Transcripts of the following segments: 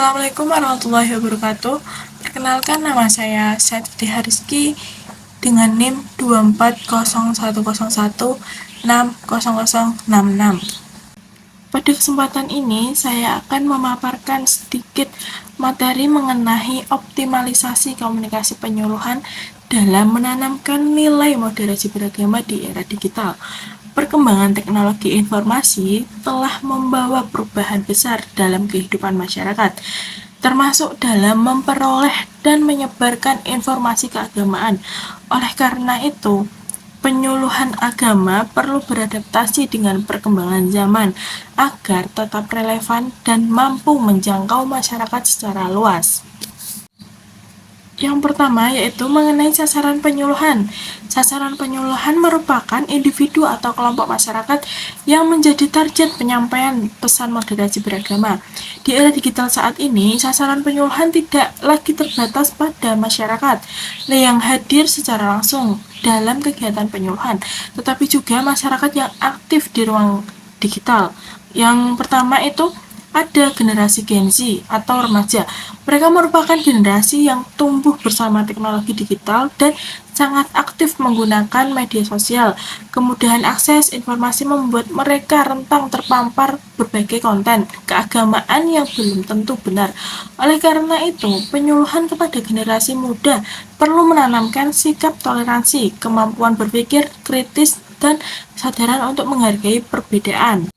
Assalamualaikum warahmatullahi wabarakatuh. Perkenalkan, nama saya Syedti Hariski dengan NIM 24101160066. Pada kesempatan ini, saya akan memaparkan sedikit materi mengenai optimalisasi komunikasi penyuluhan dalam menanamkan nilai moderasi beragama di era digital. Perkembangan teknologi informasi telah membawa perubahan besar dalam kehidupan masyarakat, termasuk dalam memperoleh dan menyebarkan informasi keagamaan. Oleh karena itu, penyuluhan agama perlu beradaptasi dengan perkembangan zaman agar tetap relevan dan mampu menjangkau masyarakat secara luas. Yang pertama yaitu mengenai sasaran penyuluhan. Sasaran penyuluhan merupakan individu atau kelompok masyarakat yang menjadi target penyampaian pesan moderasi beragama. Di era digital saat ini, sasaran penyuluhan tidak lagi terbatas pada masyarakat yang hadir secara langsung dalam kegiatan penyuluhan, tetapi juga masyarakat yang aktif di ruang digital. Yang pertama itu ada generasi Gen Z atau remaja. Mereka merupakan generasi yang tumbuh bersama teknologi digital dan sangat aktif menggunakan media sosial. Kemudahan akses informasi membuat mereka rentan terpapar berbagai konten keagamaan yang belum tentu benar. Oleh karena itu, penyuluhan kepada generasi muda perlu menanamkan sikap toleransi, kemampuan berpikir kritis, dan kesadaran untuk menghargai perbedaan.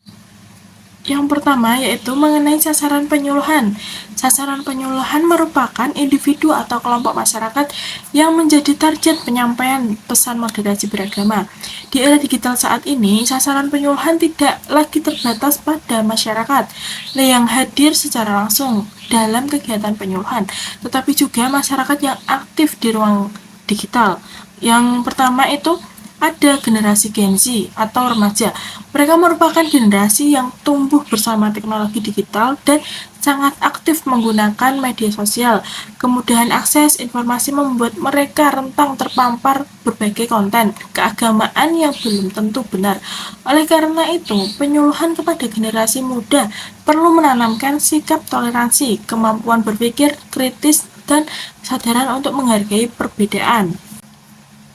Yang pertama yaitu mengenai sasaran penyuluhan. Sasaran penyuluhan merupakan individu atau kelompok masyarakat yang menjadi target penyampaian pesan moderasi beragama. Di era digital saat ini, sasaran penyuluhan tidak lagi terbatas pada masyarakat yang hadir secara langsung dalam kegiatan penyuluhan, tetapi juga masyarakat yang aktif di ruang digital. Yang pertama itu ada generasi Gen Z atau remaja. Mereka merupakan generasi yang tumbuh bersama teknologi digital dan sangat aktif menggunakan media sosial. Kemudahan akses informasi membuat mereka rentan terpapar berbagai konten keagamaan yang belum tentu benar. Oleh karena itu, penyuluhan kepada generasi muda perlu menanamkan sikap toleransi, kemampuan berpikir kritis, dan kesadaran untuk menghargai perbedaan.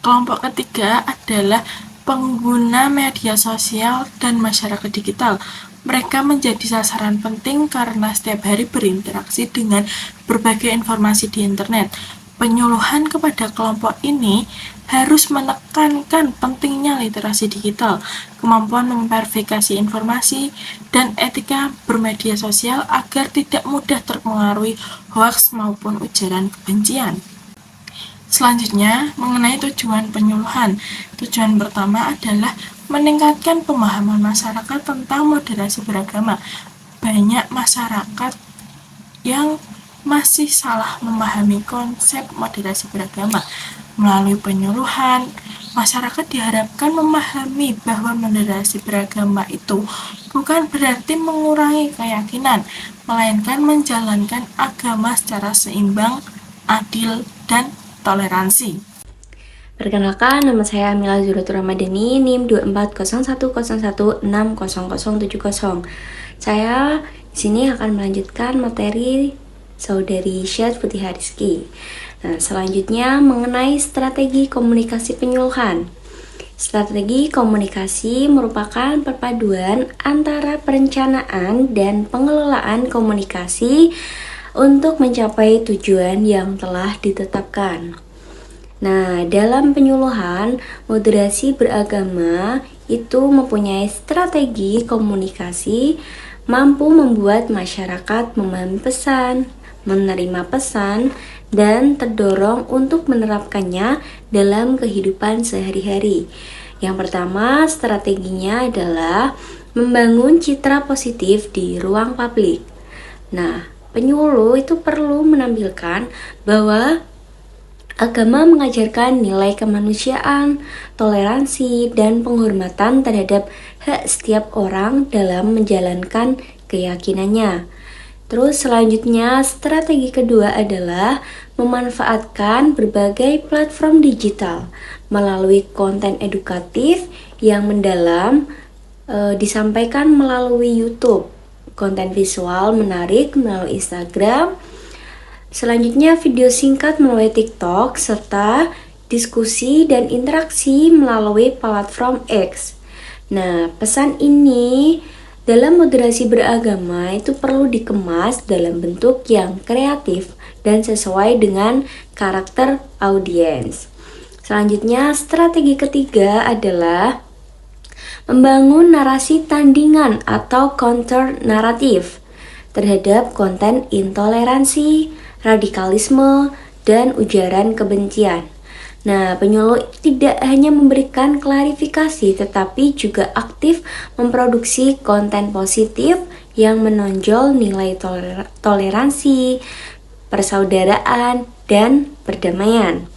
Kelompok ketiga adalah pengguna media sosial dan masyarakat digital. Mereka menjadi sasaran penting karena setiap hari berinteraksi dengan berbagai informasi di internet. Penyuluhan kepada kelompok ini harus menekankan pentingnya literasi digital, kemampuan memverifikasi informasi, dan etika bermedia sosial agar tidak mudah terpengaruhi hoaks maupun ujaran kebencian. Selanjutnya, mengenai tujuan penyuluhan. Tujuan pertama adalah meningkatkan pemahaman masyarakat tentang moderasi beragama. Banyak masyarakat yang masih salah memahami konsep moderasi beragama. Melalui penyuluhan, masyarakat diharapkan memahami bahwa moderasi beragama itu bukan berarti mengurangi keyakinan, melainkan menjalankan agama secara seimbang, adil, dan toleransi. Perkenalkan, nama saya Amila Zuratul Ramadhani, NIM 24010160070. Saya di sini akan melanjutkan materi saudari Syedti Hariski. Nah, selanjutnya mengenai strategi komunikasi penyuluhan. Strategi komunikasi merupakan perpaduan antara perencanaan dan pengelolaan komunikasi untuk mencapai tujuan yang telah ditetapkan. Nah, dalam penyuluhan, moderasi beragama itu mempunyai strategi komunikasi mampu membuat masyarakat memahami pesan, menerima pesan, dan terdorong untuk menerapkannya dalam kehidupan sehari-hari. Yang pertama, strateginya adalah membangun citra positif di ruang publik. Nah, penyuluh itu perlu menampilkan bahwa agama mengajarkan nilai kemanusiaan, toleransi, dan penghormatan terhadap hak setiap orang dalam menjalankan keyakinannya. Terus selanjutnya, strategi kedua adalah memanfaatkan berbagai platform digital melalui konten edukatif yang mendalam disampaikan melalui YouTube, konten visual menarik melalui Instagram, selanjutnya video singkat melalui TikTok, serta diskusi dan interaksi melalui platform X. Nah, pesan ini dalam moderasi beragama itu perlu dikemas dalam bentuk yang kreatif dan sesuai dengan karakter audiens. Selanjutnya, strategi ketiga adalah membangun narasi tandingan atau counter naratif terhadap konten intoleransi, radikalisme, dan ujaran kebencian. Nah, penyuluh tidak hanya memberikan klarifikasi tetapi juga aktif memproduksi konten positif yang menonjol nilai toleransi, persaudaraan, dan perdamaian.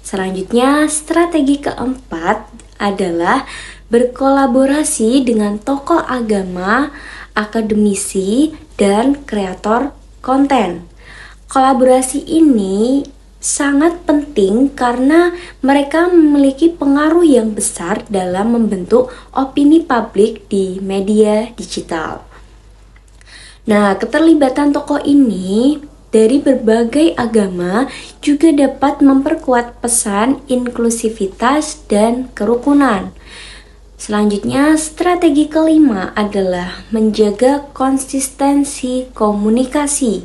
Selanjutnya, strategi keempat adalah berkolaborasi dengan tokoh agama, akademisi, dan kreator konten. Kolaborasi ini sangat penting karena mereka memiliki pengaruh yang besar dalam membentuk opini publik di media digital. Nah, keterlibatan tokoh ini dari berbagai agama juga dapat memperkuat pesan inklusivitas dan kerukunan. Selanjutnya, strategi kelima adalah menjaga konsistensi komunikasi.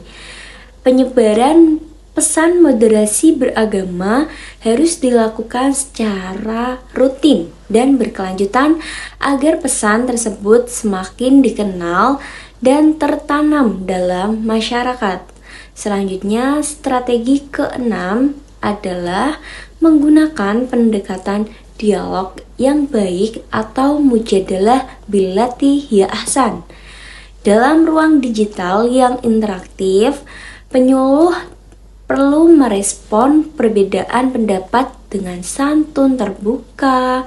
Penyebaran pesan moderasi beragama harus dilakukan secara rutin dan berkelanjutan agar pesan tersebut semakin dikenal dan tertanam dalam masyarakat. Selanjutnya, strategi keenam adalah menggunakan pendekatan dialog yang baik atau mujadalah billati hiya ahsan. Dalam ruang digital yang interaktif, penyuluh perlu merespon perbedaan pendapat dengan santun terbuka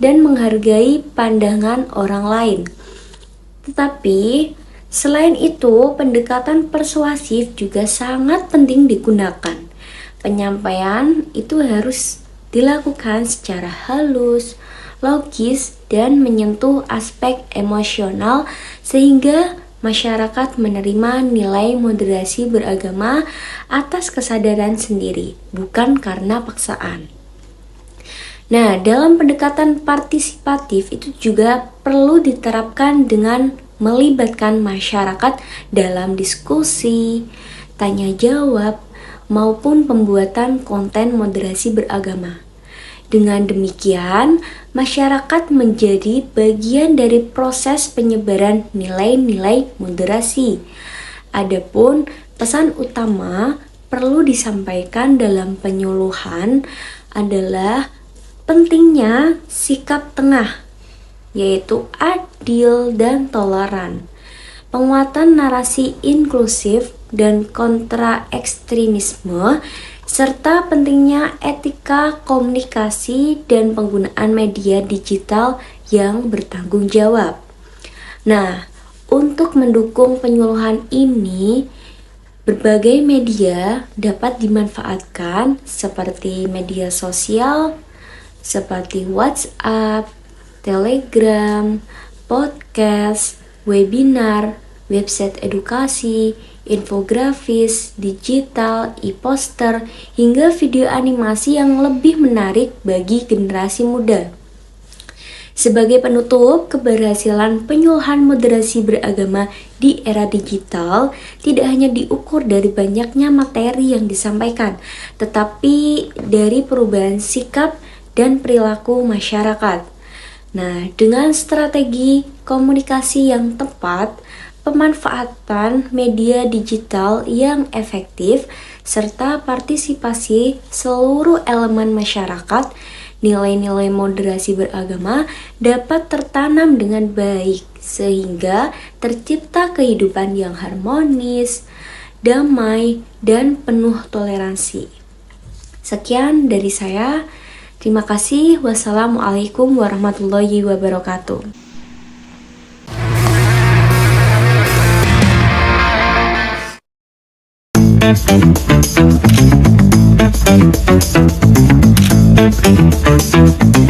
dan menghargai pandangan orang lain. Tetapi, selain itu, pendekatan persuasif juga sangat penting digunakan. Penyampaian itu harus dilakukan secara halus, logis, dan menyentuh aspek emosional sehingga masyarakat menerima nilai moderasi beragama atas kesadaran sendiri, bukan karena paksaan. Nah, dalam pendekatan partisipatif itu juga perlu diterapkan dengan melibatkan masyarakat dalam diskusi, tanya jawab, maupun pembuatan konten moderasi beragama. Dengan demikian, masyarakat menjadi bagian dari proses penyebaran nilai-nilai moderasi. Adapun pesan utama perlu disampaikan dalam penyuluhan adalah pentingnya sikap tengah, yaitu adil dan toleran, penguatan narasi inklusif dan kontra ekstremisme, serta pentingnya etika komunikasi dan penggunaan media digital yang bertanggung jawab. Nah, untuk mendukung penyuluhan ini, berbagai media dapat dimanfaatkan seperti media sosial, seperti WhatsApp, Telegram, podcast, webinar, website edukasi, infografis, digital, e-poster, hingga video animasi yang lebih menarik bagi generasi muda. Sebagai penutup, keberhasilan penyuluhan moderasi beragama di era digital tidak hanya diukur dari banyaknya materi yang disampaikan, tetapi dari perubahan sikap dan perilaku masyarakat. Nah, dengan strategi komunikasi yang tepat, pemanfaatan media digital yang efektif, serta partisipasi seluruh elemen masyarakat, nilai-nilai moderasi beragama dapat tertanam dengan baik sehingga tercipta kehidupan yang harmonis, damai, dan penuh toleransi. Sekian dari saya. Terima kasih. Wassalamualaikum warahmatullahi wabarakatuh. Thank you.